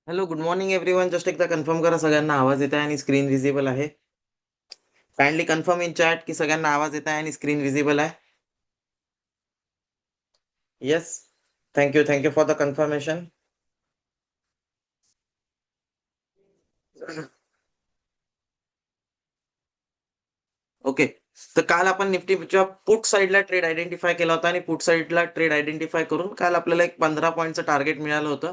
Hello, good morning everyone. Just एकदा confirm करा सगळ्यांना आवाज येत आहे आणि स्क्रीन व्हिजिबल आहे. काइंडली कन्फर्म इन चॅट की सगळ्यांना आवाज येत आहे आणि स्क्रीन व्हिजिबल आहे. Yes. Thank you for the confirmation. Okay. तर काल आपण निफ्टीच्या पुट साईडला ट्रेड आयडेंटिफाय केला होता आणि पुट साईडला ट्रेड आयडेंटिफाय करून काल आपल्याला एक 15 पॉईंटचं टार्गेट मिळालं होतं.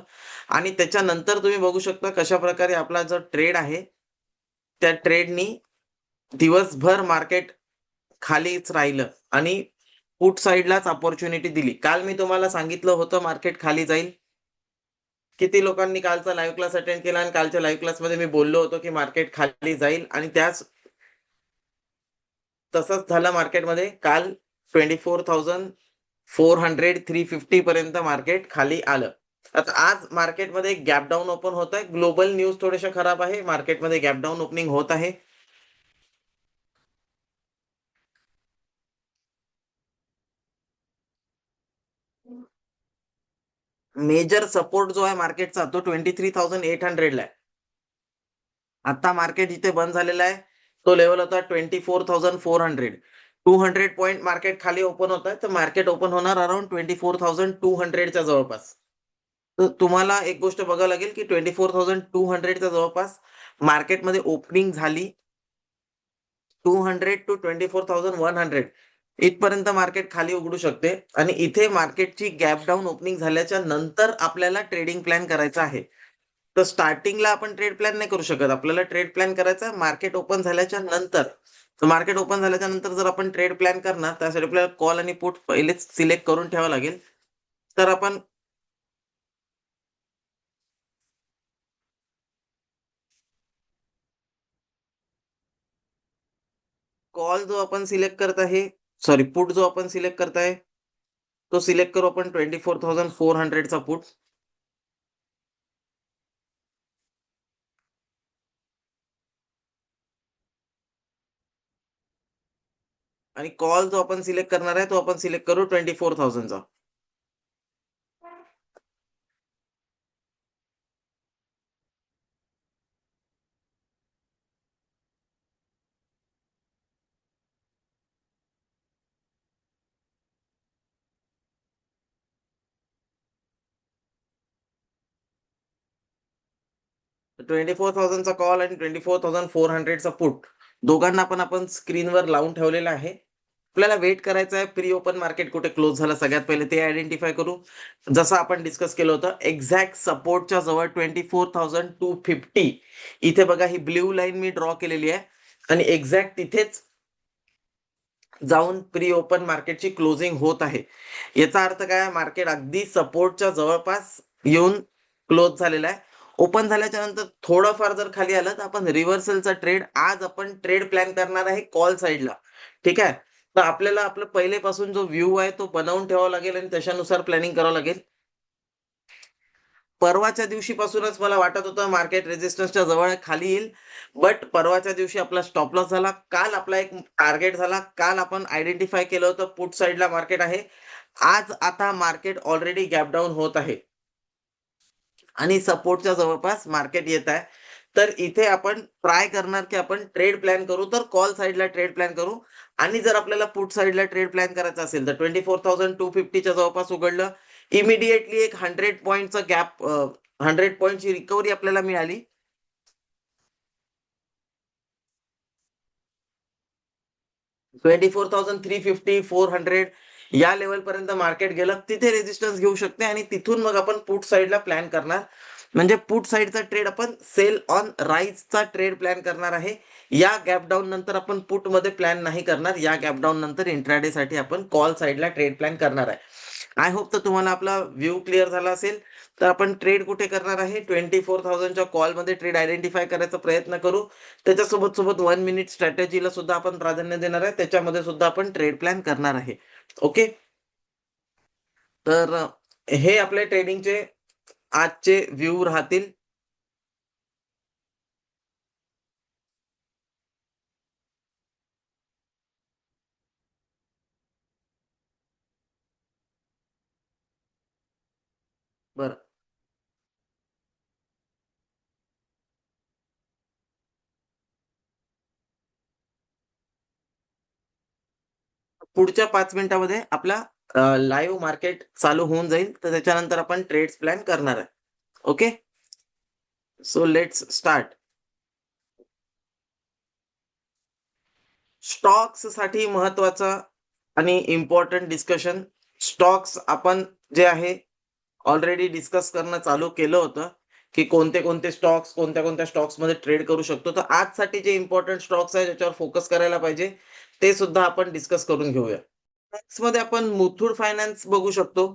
आणि त्याच्यानंतर तुम्ही बघू शकता कशा प्रकारे आपला जो ट्रेड आहे, त्या ट्रेडनी दिवसभर मार्केट खालीच राहिलं आणि पुट साइडलाच अपॉर्च्युनिटी दिली. काल मी तुम्हाला सांगितलं होतं मार्केट खाली जाईल. किती लोकांनी कालचा लाईव्ह क्लास अटेंड केला आणि कालच्या लाईव्ह क्लासमध्ये मी बोललो होतो, की मार्केट खाली जाईल आणि तसंच झालं मार्केटमध्ये. काल 24,400 350 पर्यंत मार्केट खाली आलं. आता आज मार्केटमध्ये गॅप डाऊन ओपन होत आहे. ग्लोबल न्यूज थोडेसे खराब आहे. मार्केटमध्ये गॅप डाऊन ओपनिंग होत आहे. मेजर सपोर्ट जो आहे मार्केटचा तो 23,800 ला आहे. आता मार्केट जिथे बंद झालेला आहे तो लेवल होता 24,400. 200 पॉईंट मार्केट खाली ओपन होत आहे, तर मार्केट ओपन होणार अराउंड 24,200च्या जवळपास. तर तुम्हाला एक गोष्ट बघावं लागेल की 24,200च्या जवळपास मार्केटमध्ये ओपनिंग झाली. 200 टू 24,100 इथपर्यंत मार्केट खाली उघडू शकते आणि इथे मार्केटची गॅप डाऊन ओपनिंग झाल्याच्या नंतर आपल्याला ट्रेडिंग प्लॅन करायचा आहे. तर स्टार्टिंगला आपण ट्रेड प्लॅन नाही करू शकत. आपल्याला ट्रेड प्लॅन करायचा आहे मार्केट ओपन झाल्याच्या नंतर. तर मार्केट ओपन झाल्याच्या नंतर जर आपण ट्रेड प्लॅन करणार, त्यासाठी आपल्याला कॉल आणि पुट पहिलेच सिलेक्ट करून ठेवावं लागेल. तर आपण कॉल जो आपण सिलेक्ट करत आहे, सॉरी पुट जो आपण सिलेक्ट करत आहे, तो सिलेक्ट करू आपण 24,400चा पुट. आणि कॉल जो आपण सिलेक्ट करणार आहे, तो आपण सिलेक्ट करू 24,000चा. 24,000चा कॉल आणि 24,400चा पुट दोघांना पण आपण स्क्रीनवर लावून ठेवलेला आहे. आपल्याला वेट करायचं आहे प्री ओपन मार्केट कुठे क्लोज झालं सगळ्यात पहिले ते आयडेंटिफाय करू. जसं आपण डिस्कस केलं होतं एक्झॅक्ट सपोर्टच्या जवळ 24,250 इथे बघा ही ब्ल्यू लाईन मी ड्रॉ केलेली आहे आणि एक्झॅक्ट तिथेच जाऊन प्री ओपन मार्केटची क्लोजिंग होत आहे. याचा अर्थ काय, मार्केट अगदी सपोर्टच्या जवळपास येऊन क्लोज झालेला आहे. ओपन झाल्याच्या नंतर थोडंफार जर खाली आलं तर आपण रिव्हर्सलचा ट्रेड आज आपण ट्रेड प्लॅन करणार आहे कॉल साईडला. ठीक आहे. तर आपल्याला आपलं पहिलेपासून जो व्ह्यू आहे तो बनवून ठेवावा लागेल आणि त्याच्यानुसार प्लॅनिंग करावं लागेल. परवाच्या दिवशीपासूनच मला वाटत होतं मार्केट रेझिस्टन्सच्या जवळ खाली येईल. बट परवाच्या दिवशी आपला स्टॉप लॉस झाला. काल आपला एक टार्गेट झाला. काल आपण आयडेंटिफाय केलं होतं पुट साइडला मार्केट आहे. आज आता मार्केट ऑलरेडी गॅप डाऊन होत आहे आणि सपोर्टच्या जवळपास मार्केट येत आहे. तर इथे आपण ट्राय करणार की आपण ट्रेड प्लॅन करू, तर कॉल साइडला ट्रेड प्लॅन करू. आणि जर आपल्याला पुट साइडला ट्रेड प्लॅन करायचा असेल तर 24,250च्या जवळपास उघडलं, इमिडिएटली एक 100 पॉईंटचा गॅप 100 पॉईंटची रिकव्हरी आपल्याला मिळाली. 24,350 400 या लेवल पर्यंत मार्केट गेलं, तिथे रेजिस्टन्स घेऊ शकते आणि तिथून मग आपण पुट साइडला प्लॅन करणार. म्हणजे पुट साइडचा ट्रेड आपण सेल ऑन राईजचा ट्रेड प्लॅन करणार आहे. या गॅप डाऊन नंतर आपण पुट मध्ये प्लॅन नाही करणार. या गॅप डाऊन नंतर इंट्राडे साठी आपण कॉल साइडला ट्रेड प्लॅन करणार आहे. आय होप तर तुम्हाला आपला व्ह्यू क्लिअर झाला असेल. तर आपण ट्रेड कुठे करणार आहे, 24,000च्या कॉलमध्ये ट्रेड आयडेंटिफाय करायचा प्रयत्न करू. त्याच्यासोबत सोबत 1 मिनिट स्ट्रॅटेजीला सुद्धा आपण प्राधान्य देणार आहे. त्याच्यामध्ये सुद्धा आपण ट्रेड प्लॅन करणार आहे. ओके. तर हे आपले ट्रेडिंगचे आजचे व्ह्यू राहतील. बरं. पुढच्या 5 मिनिटामध्ये आपला लाईव्ह मार्केट चालू होऊन जाईल, तर त्याच्यानंतर आपण ट्रेड्स प्लॅन करणार आहे. Okay, so let's start. Stocks साठी महत्वाचा आणि इम्पॉर्टंट डिस्कशन. स्टॉक्स आपण जे आहे ऑलरेडी डिस्कस करणं चालू केलं होतं, की कोणते कोणते स्टॉक्स कोणत्या कोणत्या स्टॉक्समध्ये ट्रेड करू शकतो. तर आजसाठी जे इम्पॉर्टंट स्टॉक्स आहे ज्याच्यावर फोकस करायला पाहिजे, ते सुद्धा आपण डिस्कस करून घेऊया. मध्ये आपण मुथूट फायनान्स बघू शकतो.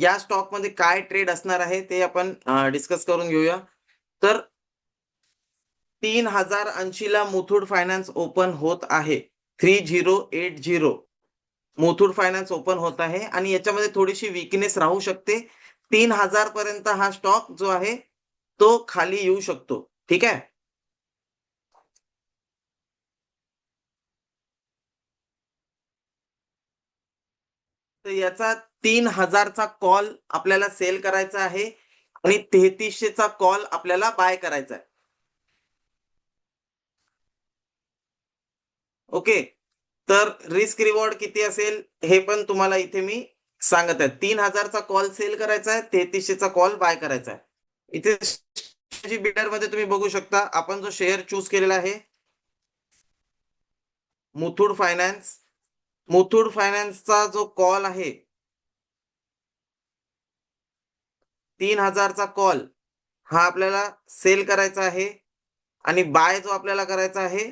या स्टॉकमध्ये काय ट्रेड असणार आहे ते आपण डिस्कस करून घेऊया. तर 3080 ला मुथूट फायनान्स ओपन होत आहे. 3080 मुथूट फायनान्स ओपन होत आहे आणि याच्यामध्ये थोडीशी वीकनेस राहू शकते. 3000 पर्यंत हा स्टॉक जो आहे तो खाली येऊ शकतो. ठीक आहे. तर याचा 3000 चा कॉल आपल्याला सेल करायचा आहे आणि 3300 चा कॉल आपल्याला बाय करायचा आहे. ओके. तर रिस्क रिवॉर्ड किती असेल हे पण तुम्हाला इथे मी सांगत आहे. 3000 चा कॉल सेल करायचा आहे, 3300 चा कॉल बाय करायचा आहे. इथे बिल्डर मध्ये तुम्ही बघू शकता आपण जो शेअर चूज केलेला आहे मुथूट फायनान्स. मुथूट फायनान्सचा जो कॉल आहे 3000 चा कॉल हा आपल्याला सेल करायचा आहे आणि बाय जो आपल्याला करायचा आहे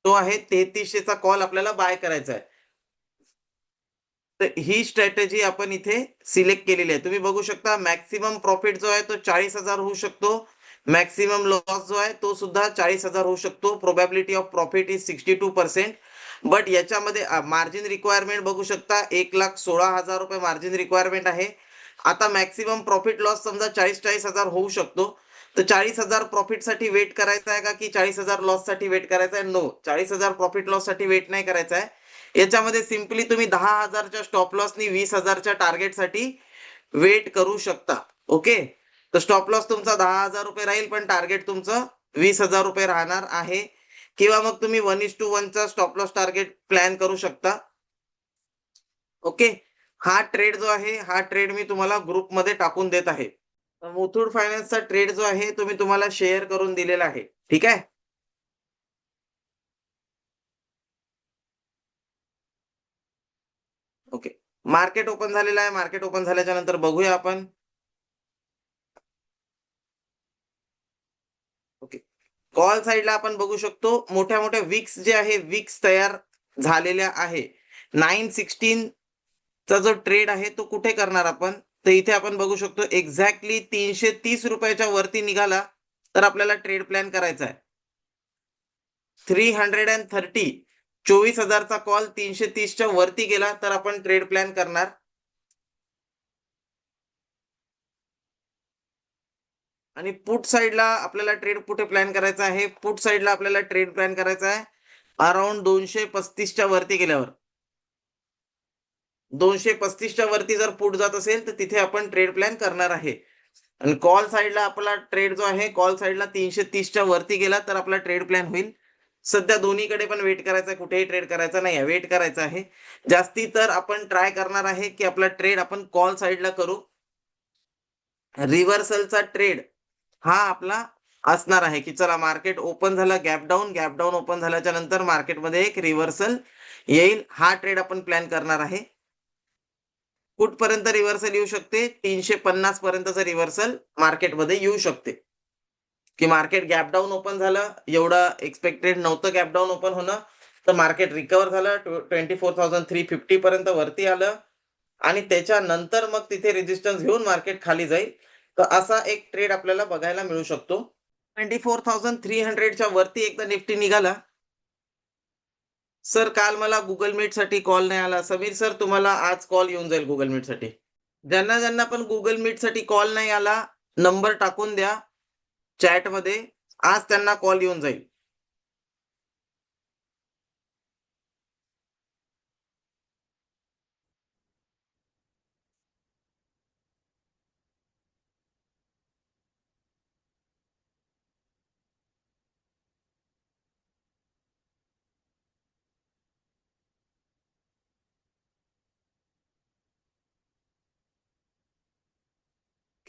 तो आहे 3300 चा कॉल आपल्याला बाय करायचा आहे. तर ही स्ट्रॅटेजी आपण इथे सिलेक्ट केलेली आहे. तुम्ही बघू शकता मॅक्सिमम प्रॉफिट जो आहे तो 40,000 होऊ शकतो. मॅक्सिमम लॉस जो आहे तो सुद्धा 40,000 होऊ शकतो. Probability of profit is 62%. But याच्यामध्ये मार्जिन रिक्वायरमेंट बघू शकता 1,16,000 रुपये मार्जिन रिक्वायरमेंट आहे. आता मॅक्सिमम प्रॉफिट लॉस समजा 40,000 होऊ शकतो. तर 40,000 प्रॉफिट साठी वेट करायचा आहे का की 40,000 लॉस साठी वेट करायचा आहे? नो, 40,000 प्रॉफिट लॉस साठी वेट नाही करायचा आहे. याच्यामध्ये सिम्पली तुम्ही 10,000च्या स्टॉप लॉसनी 20,000च्या टार्गेटसाठी वेट करू शकता. ओके. तर स्टॉप लॉस तुमचा 10,000 रुपये राहील पण टार्गेट तुमचं 20,000 रुपये राहणार आहे. किंवा मग तुम्ही 1:1 चा स्टॉप लॉस टार्गेट प्लॅन करू शकता. ओके. हा ट्रेड जो आहे हा ट्रेड मी तुम्हाला ग्रुपमध्ये टाकून देत आहे. मुथूट फायनान्सचा ट्रेड जो आहे तो मी तुम्हाला शेअर करून दिलेला आहे. ठीक आहे. ओके. मार्केट ओपन झालेलं आहे. मार्केट ओपन झाल्याच्या नंतर बघूया आपण. ओके. कॉल साइडला आपण बघू शकतो मोठ्या मोठ्या विक्स जे आहे विक्स तयार झालेल्या आहे. 916 चा जो ट्रेड आहे तो कुठे करणार आपण? तर इथे आपण बघू शकतो एक्झॅक्टली 330 रुपयाच्या वरती निघाला तर आपल्याला ट्रेड प्लॅन करायचा आहे. 330 24,000 चा कॉल 330 च्या वरती गेला तर आपण ट्रेड प्लॅन करणार. आणि पुट साइडला आपल्याला ट्रेड कुठे प्लॅन करायचा आहे? पुट साइडला आपल्याला ट्रेड प्लॅन करायचा आहे अराउंड 235 च्या वरती गेल्यावर. 235 च्या वरती जर पुट जात असेल तर तिथे आपण ट्रेड प्लॅन करणार आहे. आणि कॉल साइडला आपला ट्रेड जो आहे कॉल साइडला 330 च्या वरती गेला तर आपला ट्रेड प्लॅन होईल. सध्या दोन्हीकडे पण वेट करायचा आहे, कुठेही ट्रेड करायचा नाही आहे, वेट करायचा आहे. जास्ती तर आपण ट्राय करणार आहे की आपला ट्रेड आपण कॉल साइडला करू. रिव्हर्सलचा ट्रेड हा आपला असणार आहे की चला मार्केट ओपन झालं गॅप डाऊन ओपन झाल्याच्या नंतर मार्केटमध्ये एक रिव्हर्सल येईल. हा ट्रेड आपण प्लॅन करणार आहे. कुठपर्यंत रिव्हर्सल येऊ शकते? 350 पर्यंतचं रिव्हर्सल मार्केटमध्ये येऊ शकते. की मार्केट गॅप डाऊन ओपन झालं, एवढं एक्सपेक्टेड नव्हतं गॅप डाऊन ओपन होणं. तर मार्केट रिकव्हर झालं 24,350 पर्यंत वरती आलं आणि त्याच्यानंतर मग तिथे रेजिस्टन्स घेऊन मार्केट खाली जाईल. तर असा एक ट्रेड आपल्याला बघायला मिळू शकतो. 24,300 च्या वरती एकदा निफ्टी निघाला. सर काल मला Google मीटसाठी कॉल नाही आला. समीर सर तुम्हाला आज कॉल येऊन जाईल Google मीटसाठी. ज्यांना ज्यांना पण Google मीटसाठी कॉल नाही आला, नंबर टाकून द्या चॅटमध्ये. आज त्यांना कॉल येऊन जाईल.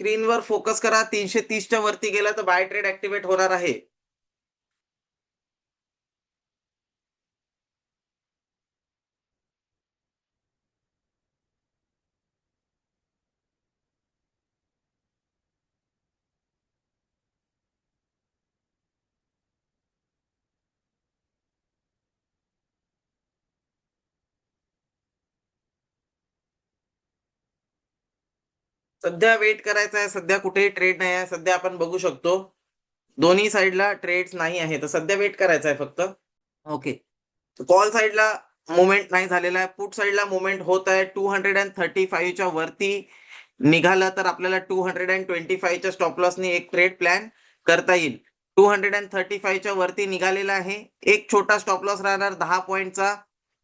स्क्रीनवर फोकस करा. 330च्या वरती गेला तर बाय ट्रेड ऍक्टिव्हेट होणार आहे. सध्या वेट करायचा आहे. सध्या कुठेही ट्रेड नाही आहे. सध्या आपण बघू शकतो दोन्ही साईडला ट्रेड्स नाही आहे. तर सध्या वेट करायचा आहे फक्त. ओके. कॉल साईडला मुवमेंट नाही झालेला आहे. पुट साईडला मुवमेंट होत आहे. 235च्या वरती निघाला तर आपल्याला 225च्या स्टॉप लॉसनी एक ट्रेड प्लॅन करता येईल. 235च्या वरती निघालेला आहे. एक छोटा स्टॉप लॉस राहणार 10 पॉईंटचा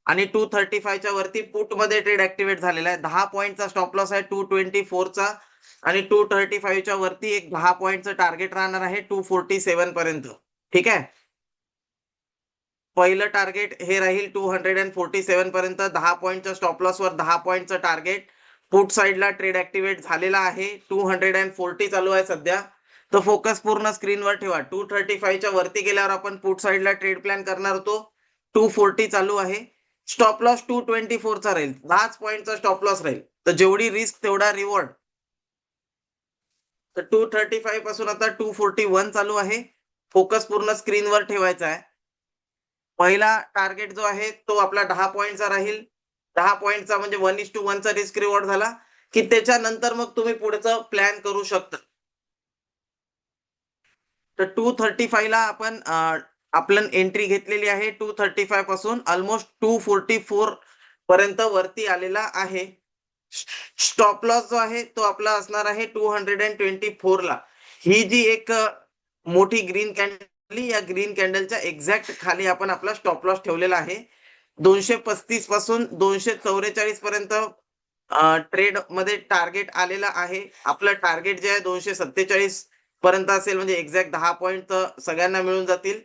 आणि 235च्या वरती पुट मध्ये ट्रेड ऍक्टिव्हेट झालेला आहे. 10 पॉईंटचा स्टॉप लॉस आहे 224चा आणि 235च्या वरती एक 10 पॉईंटचं टार्गेट राहणार आहे 247 पर्यंत. ठीक आहे. पहिलं टार्गेट हे राहील 247 पर्यंत. 10 पॉईंटच्या स्टॉप लॉस वर 10 पॉईंटचं टार्गेट. पुट साईडला ट्रेड ऍक्टिव्हेट झालेला आहे. 240 चालू आहे सध्या. तर फोकस पूर्ण स्क्रीनवर ठेवा. 235च्या वरती गेल्यावर आपण पुट साईडला ट्रेड प्लॅन करणार होतो. 240 चालू आहे. स्टॉप लॉस 224चा राहील. 10 पॉईंटचा स्टॉप लॉस राहील. तर जेवढी रिस्क तेवढा रिवॉर्ड. तर 235 पासून आता 241 चालू आहे. फोकस पूर्ण स्क्रीनवर ठेवायचा आहे. पहिला टार्गेट जो आहे तो आपला 10 पॉईंटचा राहील. 10 पॉईंटचा म्हणजे 1:1 चा रिस्क रिवॉर्ड झाला की त्याच्यानंतर मग तुम्ही पुढचं प्लॅन करू शकता. तर 235 ला आपण एंट्री घेतलेली आहे. 235 पासून ऑलमोस्ट 244 पर्यंत वरती आलेला आहे. स्टॉप लॉस जो आहे तो आपला असणार आहे 224 ला. ही जी एक मोठी ग्रीन कॅन्डल, या ग्रीन कॅन्डलच्या एक्झॅक्ट खाली आपण आपला स्टॉप लॉस ठेवलेला आहे. 235 पासून 244 पर्यंत ट्रेड मध्ये टार्गेट आलेला आहे. आपलं टार्गेट जे आहे 247 पर्यंत असेल म्हणजे एक्झॅक्ट 10 पॉईंट सगळ्यांना मिळून जातील.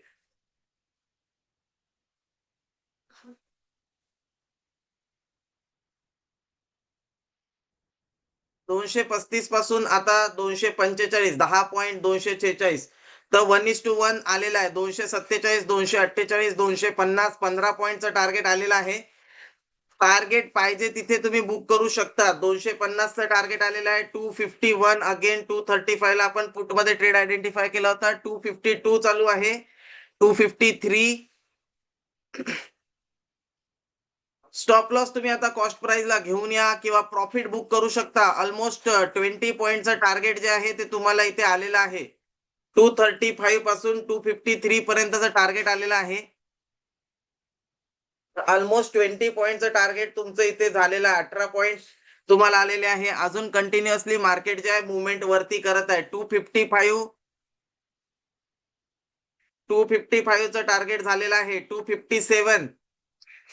दोनशे 235 पासून आता 245, 10 पॉईंट 246. तर 1:1 आलेला आहे. 247, 248, 250, 15 पॉईंटचं टार्गेट आलेलं आहे. टार्गेट पाहिजे तिथे तुम्ही बुक करू शकता. 250चं टार्गेट आलेलं आहे. 251 अगेन 235 ला आपण पुट मध्ये ट्रेड आयडेंटिफाय केला होता. 252 चालू आहे. 253. स्टॉप लॉस तुम्ही आता कॉस्ट प्राइस ला घेऊन या किंवा प्रॉफिट बुक करू शकता. ऑलमोस्ट 20 पॉईंटचं टार्गेट जे आहे ते तुम्हाला इथे आलेलं आहे. 235 पासून 253 पर्यंतचं टार्गेट आलेलं आहे. ऑलमोस्ट 20 पॉईंटचं टार्गेट तुमचं इथे झालेलं आहे. 18 पॉईंट तुम्हाला आलेले आहे. अजून कंटिन्युअसली मार्केट जे आहे मुवमेंट वरती करत आहे. 255चं टार्गेट झालेलं आहे. 257.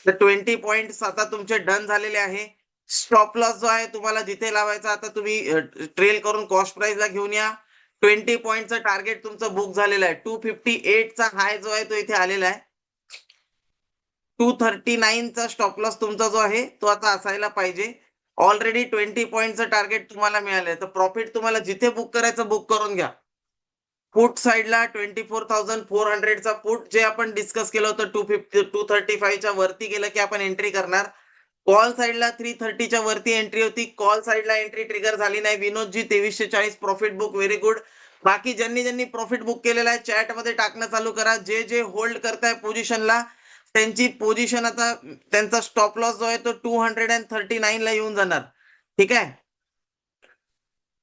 तर 20 पॉईंट आता तुमचे डन झालेले आहे. स्टॉप लॉस जो आहे तुम्हाला जिथे लावायचा आता तुम्ही ट्रेल करून कॉस्ट प्राइस ला घेऊन या. 20 पॉईंटचं टार्गेट तुमचं बुक झालेलं आहे. 258चा हाय जो आहे तो इथे आलेला आहे. 239चा स्टॉप लॉस तुमचा जो आहे तो आता असायला पाहिजे. ऑलरेडी 20 पॉईंटचं टार्गेट तुम्हाला मिळालंय. तर प्रॉफिट तुम्हाला जिथे बुक करायचं बुक करून घ्या. पुट साईडला 24,400चा पुट जे आपण डिस्कस केलं होतं 235च्या वरती गेलं की आपण एंट्री करणार. कॉल साईडला 330च्या वरती एंट्री होती. कॉल साईडला एंट्री ट्रिगर झाली नाही. विनोदजी 2340 प्रॉफिट बुक, व्हेरी गुड. बाकी ज्यांनी प्रॉफिट बुक केलेला आहे चॅट मध्ये टाकणं चालू करा. जे होल्ड करताय पोझिशनला त्यांची पोझिशन आता त्यांचा स्टॉप लॉस जो आहे तो 239 ला येऊन जाणार. ठीक आहे.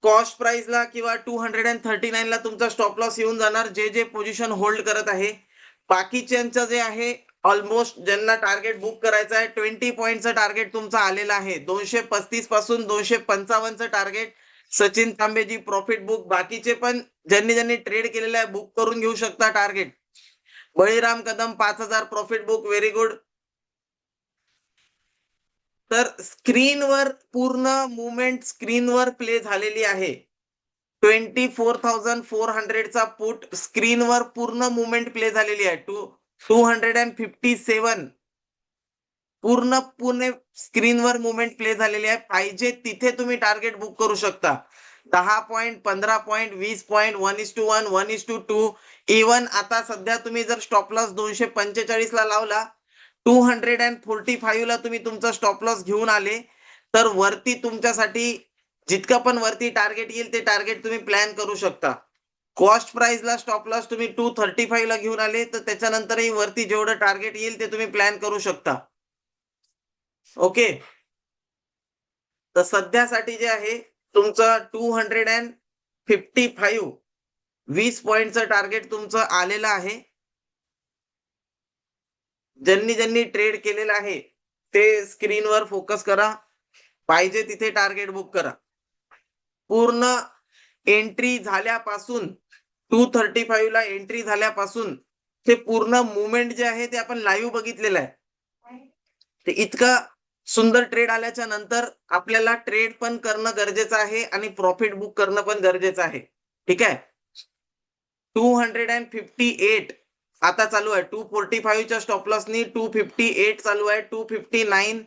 कॉस्ट प्राइसला किंवा 239 ला तुमचा स्टॉप लॉस येऊन जाणार जे पोझिशन होल्ड करत आहे. बाकीच्यांचं जे आहे ऑलमोस्ट ज्यांना टार्गेट बुक करायचं आहे 20 पॉईंटचं टार्गेट तुमचं आलेलं आहे. 235 पासून 255चं target. Sachin Tambe ji profit book. बाकीचे पण ज्यांनी ट्रेड केलेलं आहे बुक करून घेऊ शकता target. Baliram Kadam 5000 profit book, very good. तर स्क्रीनवर पूर्ण मुवमेंट स्क्रीनवर प्ले झालेली आहे. 24,400चा पुट स्क्रीनवर पूर्ण मुवमेंट प्ले झालेली आहे. 257 पूर्ण स्क्रीनवर मुवमेंट प्ले झालेली आहे. पाहिजे तिथे तुम्ही टार्गेट बुक करू शकता. 10 पॉईंट, 15 पॉईंट, 20 पॉईंट, 1:1, 1:2. इव्हन आता सध्या तुम्ही जर स्टॉप लॉस 245 ला लावला, 245 ला तुम्ही तुमचा स्टॉप लॉस घेऊन आले, तर वरती तुमच्यासाठी जितकं पण वरती टार्गेट येईल ते टार्गेट तुम्ही प्लॅन करू शकता. कॉस्ट प्राइसला स्टॉप लॉस तुम्ही 235 ला घेऊन आले, तर त्याच्यानंतरही वरती जेवढं टार्गेट येईल ते तुम्ही प्लॅन करू शकता. ओके. तर सध्यासाठी जे आहे तुमचं 255 20 पॉईंटचं टार्गेट तुमचं आलेलं आहे. ज्यांनी ट्रेड केलेलं आहे ते स्क्रीनवर फोकस करा. पाहिजे तिथे टार्गेट बुक करा. पूर्ण एंट्री झाल्यापासून 235 ला एंट्री झाल्यापासून ते पूर्ण मुवमेंट जे आहे ते आपण लाईव्ह बघितलेलं आहे. ते इतकं सुंदर ट्रेड आल्याच्या नंतर आपल्याला ट्रेड पण करणं गरजेचं आहे आणि प्रॉफिट बुक करणं पण गरजेचं आहे. ठीक आहे. 258 आता चालू आहे. 245 च्या स्टॉप लॉसनी 258 चालू आहे. 259,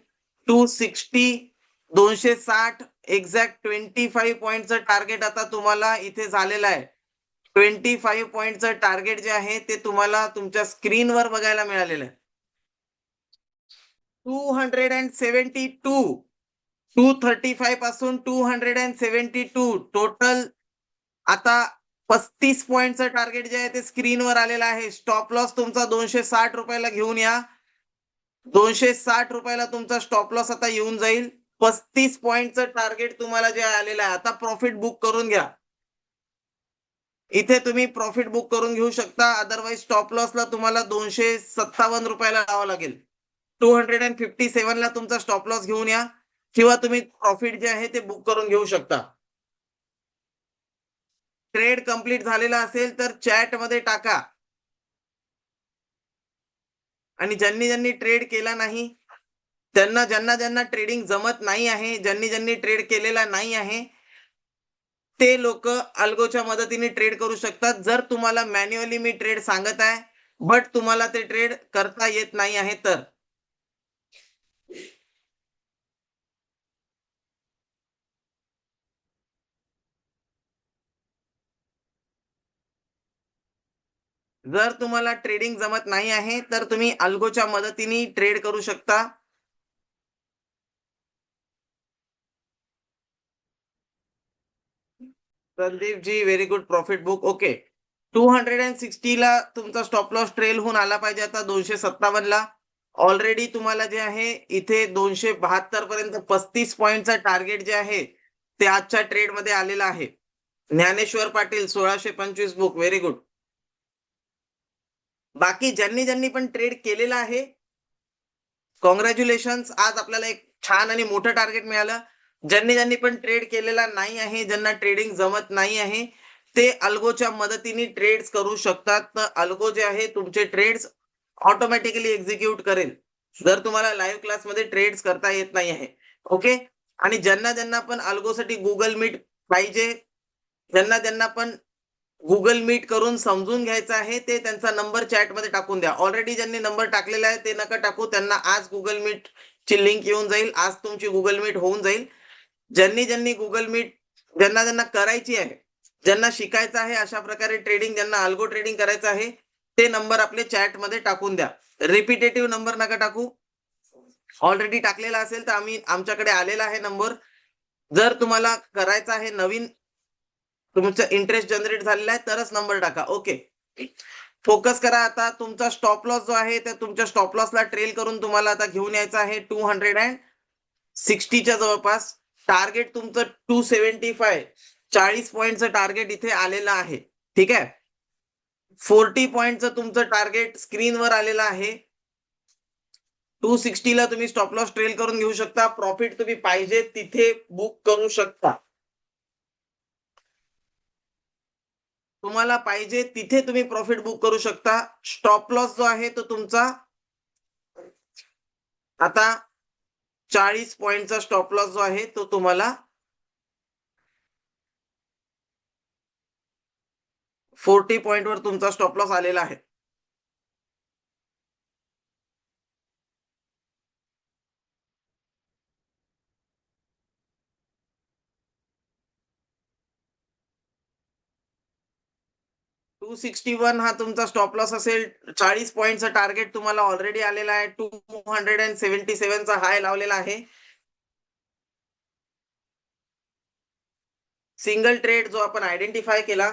260, 260 एक्झॅक्ट 25 पॉईंटचं टार्गेट आता तुम्हाला इथे झालेलं आहे. 25 पॉईंटचं टार्गेट जे आहे ते तुम्हाला तुमच्या स्क्रीनवर बघायला मिळालेलं आहे. 272 235 पासून 272 टोटल आता 35 पॉईंटचं टार्गेट जे आहे ते स्क्रीनवर आलेलं आहे. स्टॉप लॉस तुमचा 260 रुपयाला घेऊन या. 260 रुपयाला तुमचा स्टॉप लॉस आता येऊन जाईल. 35 पॉईंटचं टार्गेट तुम्हाला जे आलेलं आहे. आता प्रॉफिट बुक करून घ्या. इथे तुम्ही प्रॉफिट बुक करून घेऊ शकता. अदरवाईज स्टॉप लॉसला तुम्हाला 257 रुपयाला लावावं लागेल. 257 ला तुमचा स्टॉप लॉस घेऊन या किंवा तुम्ही प्रॉफिट जे आहे ते बुक करून घेऊ शकता. ट्रेड कंप्लीट झालेला असेल तर चॅट मध्ये टाका. आणि ज्यांनी ट्रेड केला नाही ज्यांना ट्रेडिंग जमत नाही आहे, ज्यांनी ट्रेड केलेला नाही आहे, ते लोक अल्गोच्या मदतीने ट्रेड करू शकतात. जर तुम्हाला मॅन्युअली मी ट्रेड सांगत आहे बट तुम्हाला ते ट्रेड करता येत नाही आहे तर जर तुम्हाला ट्रेडिंग जमत नाही आहे तर तुम्ही अल्गोच्या मदतीने ट्रेड करू शकता. Sandeep ji very good profit book. Okay. 260 ला तुमचा स्टॉप लॉस ट्रेल होऊन आला पाहिजे आता 257 ला. ऑलरेडी तुम्हाला जे आहे इथे 272 पर्यंत 35 पॉईंटचा टार्गेट जे आहे ते आजच्या ट्रेड मध्ये आलेला आहे. Dnyaneshwar Patil 1625 book very good. बाकी ज्यांनी पण ट्रेड केलेला आहे कॉंग्रॅच्युलेशन. आज आपल्याला एक छान आणि मोठं टार्गेट मिळालं. ज्यांनी पण ट्रेड केलेला नाही आहे, ज्यांना ट्रेडिंग जमत नाही आहे, ते अल्गोच्या मदतीने ट्रेड्स करू शकतात. तर अल्गो जे आहे तुमचे ट्रेड्स ऑटोमॅटिकली एक्झिक्यूट करेल जर तुम्हाला लाईव्ह क्लासमध्ये ट्रेड्स करता येत नाही आहे. ओके. आणि ज्यांना पण अल्गोसाठी गुगल मीट पाहिजे, ज्यांना पण गुगल मीट करून समजून घ्यायचं आहे ते त्यांचा नंबर चॅटमध्ये टाकून द्या. ऑलरेडी ज्यांनी नंबर टाकलेला आहे ते नका टाकू. त्यांना आज गुगल मीट ची लिंक येऊन जाईल. आज तुमची गुगल मीट होऊन जाईल. ज्यांनी गुगल मीट ज्यांना करायची आहे, ज्यांना शिकायचं आहे अशा प्रकारे ट्रेडिंग, ज्यांना अल्गो ट्रेडिंग करायचं आहे ते नंबर आपले चॅटमध्ये टाकून द्या. रिपिटेटिव्ह नंबर नका टाकू. ऑलरेडी टाकलेला असेल तर आमच्याकडे आलेला आहे नंबर. जर तुम्हाला करायचं आहे नवीन तुमचा इंटरेस्ट जनरेट झालेला आहे तरच नंबर टाका. ओके. फोकस करा. आता तुमचा स्टॉप लॉस जो आहे त्या तुमच्या स्टॉप लॉसला ट्रेल करून तुम्हाला आता घेऊन यायचं आहे 260 च्या जवळपास. टार्गेट तुमचं 275 40 पॉईंटचं टार्गेट इथे आलेलं आहे. ठीक आहे. 40 पॉईंटचं तुमचं टार्गेट स्क्रीनवर आलेलं आहे. 260 ला तुम्ही स्टॉप लॉस ट्रेल करून घेऊ शकता. प्रॉफिट तुम्ही पाहिजे तिथे बुक करू शकता. तुम्हाला पाहिजे तिथे तुम्ही प्रॉफिट बुक करू शकता. स्टॉप लॉस जो आहे तो तुमचा आता 40 पॉईंटचा स्टॉप लॉस जो आहे तो तुम्हाला 40 पॉईंटवर तुमचा स्टॉप लॉस आलेला आहे. 261 हा तुमचा स्टॉप लॉस असेल. 40 पॉईंटचा टार्गेट तुम्हाला ऑलरेडी आलेला आहे. 277 चा हाय लावलेला आहे. सिंगल ट्रेड जो आपण आयडेंटिफाय केला,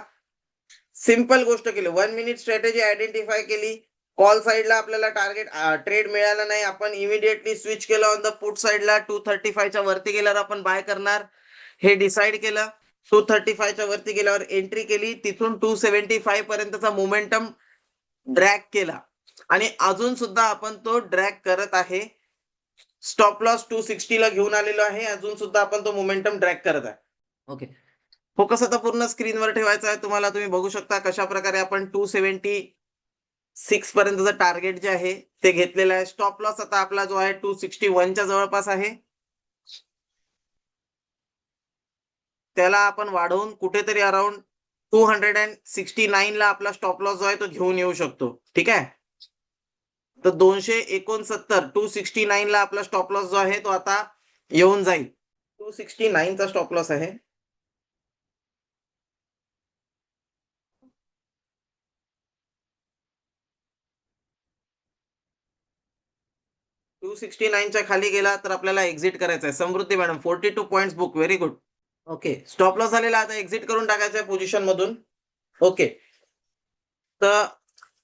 सिंपल गोष्ट केली. 1 मिनिट स्ट्रॅटेजी आयडेंटिफाय केली. कॉल साइडला आपल्याला टार्गेट ट्रेड मिळाला नाही. आपण इमिडिएटली स्विच केलं ऑन द पुट साइडला. 235 च्या वरती गेल्यावर आपण बाय करणार हे डिसाइड केलं. 235 च्या वरती गेल्यावर एंट्री केली. तिथून 275 पर्यंतचा मोमेंटम ड्रॅग केला आणि अजून सुद्धा आपण तो ड्रॅग करत आहे. स्टॉप लॉस 260 ला घेऊन आलेलो आहे. अजून सुद्धा आपण तो मोमेंटम ड्रॅग करत आहे. ओके, फोकस आता पूर्ण स्क्रीनवर ठेवायचा आहे तुम्हाला. तुम्ही बघू शकता कशा प्रकारे आपण 276 पर्यंतचं टार्गेट जे आहे ते घेतलेलं आहे. स्टॉप लॉस आता आपला जो आहे 261 च्या जवळपास आहे. त्याला आपण वाढवून कुठेतरी अराउंड 269 ला आपला स्टॉप लॉस जो आहे तो घेऊन येऊ शकतो. ठीक आहे, तर 269 269 ला आपला स्टॉप लॉस जो आहे तो आता येऊन जाईल. 269 चा स्टॉप लॉस आहे. 269 च्या खाली गेला तर आपल्याला एक्झिट करायचं आहे. Samruddhi madam 42 points book, very good. Okay, stop loss झालेला, आता एक्झिट करून टाकायचं आहे पोझिशन मधून. ओके, तर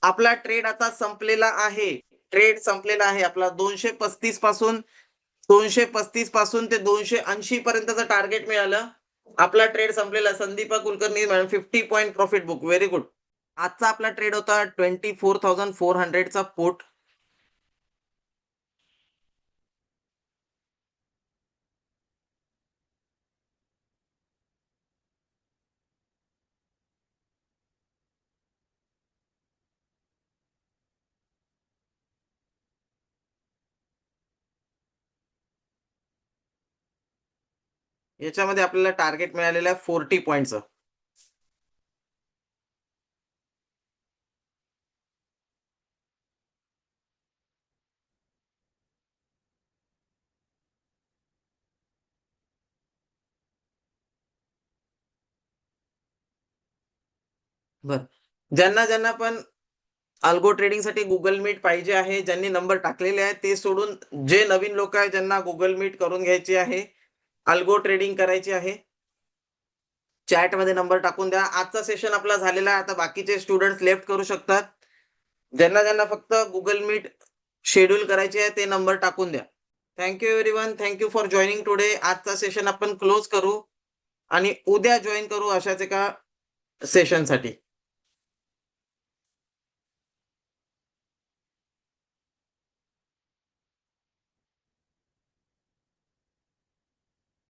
आपला ट्रेड आता संपलेला आहे. ट्रेड संपलेला आहे आपला. 235 पासून 235 पासून ते 280 पर्यंतचं टार्गेट मिळालं. आपला ट्रेड संपलेला. Sandeepa Kulkarni madam 50 point profit book, very good. आजचा आपला ट्रेड होता 24,400 चा पुट. याच्यामध्ये आपल्याला टार्गेट मिळालेलं आहे 40 पॉईंटचं. बरं, ज्यांना ज्यांना पण अल्गो ट्रेडिंग साठी गुगल मीट पाहिजे आहे, ज्यांनी नंबर टाकलेले आहेत ते सोडून जे नवीन लोक आहेत ज्यांना गुगल मीट करून घ्यायची आहे, अल्गो ट्रेडिंग करायची आहे, चॅट मध्ये नंबर टाकून द्या. आजचा सेशन आपला झालेला आहे. आता बाकीचे स्टुडंट्स लेफ्ट करू शकतात. ज्यांना ज्यांना फक्त गुगल मीट शेड्यूल करायचे आहे ते नंबर टाकून द्या. Thank you everyone, thank you for joining today. आजचा सेशन आपण क्लोज करू आणि उद्या जॉईन करू अशाच एका सेशनसाठी.